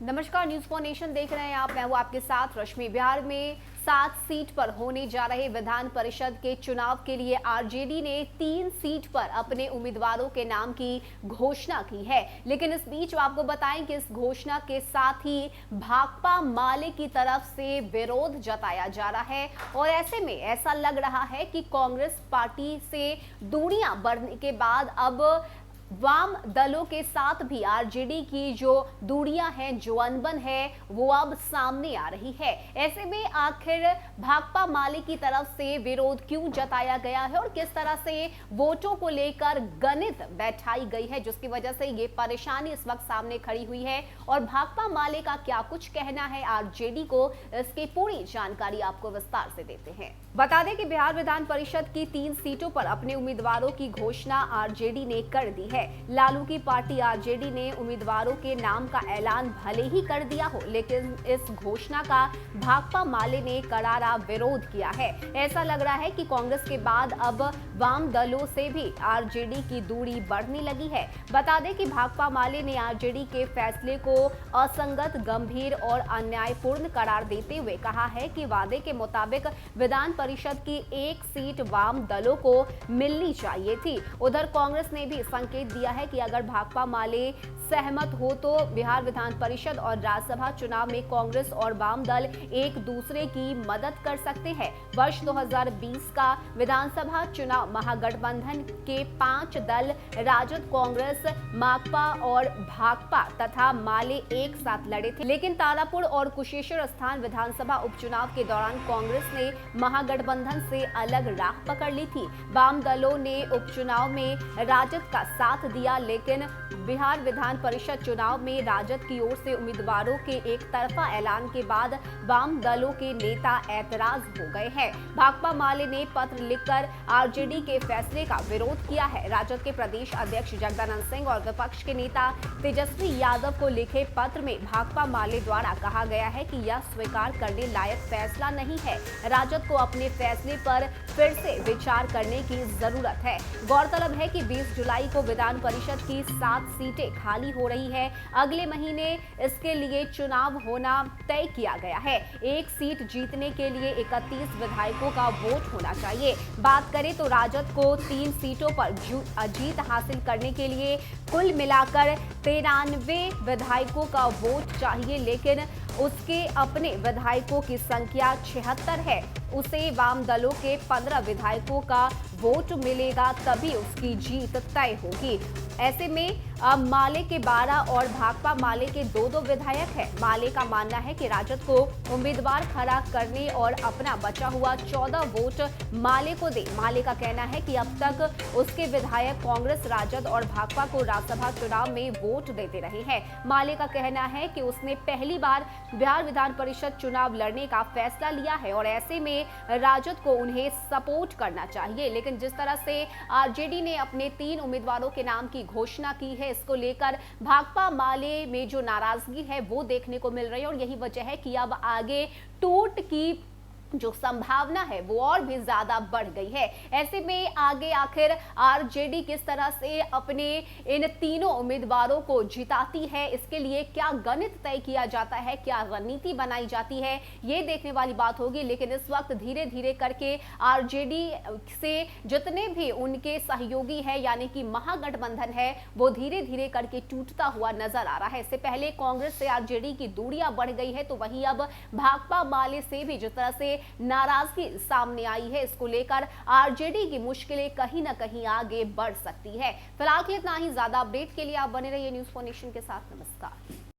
नमस्कार, news for nation देख रहे हैं आप। मैं हूं आपके साथ रश्मि। बिहार में 7 सीट पर होने जा रहे विधान परिषद के चुनाव के लिए आरजेडी ने 3 सीट पर अपने उम्मीदवारों के नाम की घोषणा की है। लेकिन इस बीच आपको बताएं कि इस घोषणा के साथ ही भाकपा माले की तरफ से विरोध जताया जा रहा है और ऐसे में ऐसा लग रहा है कि कांग्रेस पार्टी से दूरियां बढ़ने के बाद अब वाम दलों के साथ भी आरजेडी की जो दूरियां हैं, जो अनबन है, वो अब सामने आ रही है। ऐसे में आखिर भाकपा माले की तरफ से विरोध क्यों जताया गया है और किस तरह से वोटों को लेकर गणित बैठाई गई है, जिसकी वजह से ये परेशानी इस वक्त सामने खड़ी हुई है और भाकपा माले का क्या कुछ कहना है आरजेडी को, इसकी पूरी जानकारी आपको विस्तार से देते हैं। बता दें कि बिहार विधान परिषद की 3 सीटों पर अपने उम्मीदवारों की घोषणा आरजेडी ने कर दी है। लालू की पार्टी आरजेडी ने उम्मीदवारों के नाम का ऐलान भले ही कर दिया हो, लेकिन इस घोषणा का भाकपा माले ने करारा विरोध किया है। ऐसा लग रहा है कि कांग्रेस के बाद अब वाम दलों से भी आरजेडी की दूरी बढ़ने लगी है। बता दें कि भाकपा माले ने आरजेडी के फैसले को असंगत, गंभीर और अन्यायपूर्ण करार देते हुए कहा है कि वादे के मुताबिक विधान परिषद की 1 सीट वाम दलों को मिलनी चाहिए थी। उधर कांग्रेस ने भी संकेत दिया है कि अगर भाकपा माले सहमत हो तो बिहार विधान परिषद और राज्यसभा चुनाव में कांग्रेस और वाम दल एक दूसरे की मदद कर सकते हैं। वर्ष 2020 का विधानसभा चुनाव महागठबंधन के 5 दल राजद, कांग्रेस, माकपा और भाकपा तथा माले एक साथ लड़े थे, लेकिन तारापुर और कुशेश्वर स्थान विधानसभा उपचुनाव के दौरान कांग्रेस ने महागठबंधन से अलग राह पकड़ ली थी। वाम दलों ने उपचुनाव में राजद का साथ दिया, लेकिन बिहार विधान परिषद चुनाव में राजद की ओर से उम्मीदवारों के एक तरफा ऐलान के बाद वाम दलों के नेता ऐतराज हो गए हैं। भाकपा माले ने पत्र लिखकर आरजेडी के फैसले का विरोध किया है। राजद के प्रदेश अध्यक्ष जगदानंद सिंह और विपक्ष के नेता तेजस्वी यादव को लिखे पत्र में भाकपा माले द्वारा कहा गया है कि यह स्वीकार करने लायक फैसला नहीं है। राजद को अपने फैसले पर फिर से विचार करने की जरूरत है। गौरतलब है कि 20 जुलाई को विधान परिषद की 7 सीटें खाली हो रही है। अगले महीने इसके लिए चुनाव होना तय किया गया है। 1 सीट जीतने के लिए 31 विधायकों का वोट होना चाहिए। बात करें तो राजद को 3 सीटों पर जीत हासिल करने के लिए कुल मिलाकर 93 विधायकों का वोट चाहिए, लेकिन उसके अपने विधायकों की संख्या 76 है। उसे वाम दलों के 15 विधायकों का वोट मिलेगा, तभी उसकी जीत तय होगी। ऐसे में माले के 12 और भाकपा माले के 2-2 विधायक हैं। माले का मानना है कि राजद को उम्मीदवार खड़ा करने और अपना बचा हुआ 14 वोट माले को दे। माले का कहना है कि अब तक उसके विधायक कांग्रेस, राजद और भाकपा को राज्यसभा चुनाव में वोट देते रहे हैं। माले का कहना है कि उसने पहली बार बिहार विधान परिषद चुनाव लड़ने का फैसला लिया है और ऐसे में राजद को उन्हें सपोर्ट करना चाहिए। लेकिन जिस तरह से आरजेडी ने अपने 3 उम्मीदवारों के नाम की घोषणा की है, इसको लेकर भाकपा माले में जो नाराजगी है वो देखने को मिल रही है और यही वजह है कि अब आगे टूट की जो संभावना है वो और भी ज्यादा बढ़ गई है। ऐसे में आगे आखिर आरजेडी किस तरह से अपने इन तीनों उम्मीदवारों को जिताती है, इसके लिए क्या गणित तय किया जाता है, क्या रणनीति बनाई जाती है, ये देखने वाली बात होगी। लेकिन इस वक्त धीरे धीरे करके आरजेडी से जितने भी उनके सहयोगी है यानी कि महागठबंधन है, वो धीरे धीरे करके टूटता हुआ नजर आ रहा है। इससे पहले कांग्रेस से आरजेडी की दूरियां बढ़ गई है, तो वहीं अब भाकपा माले से भी जिस तरह से नाराजगी सामने आई है, इसको लेकर आरजेडी की मुश्किलें कहीं ना कहीं आगे बढ़ सकती है। फिलहाल इतना ही। ज्यादा अपडेट के लिए आप बने रहिए न्यूज फॉर नेशन के साथ। नमस्कार।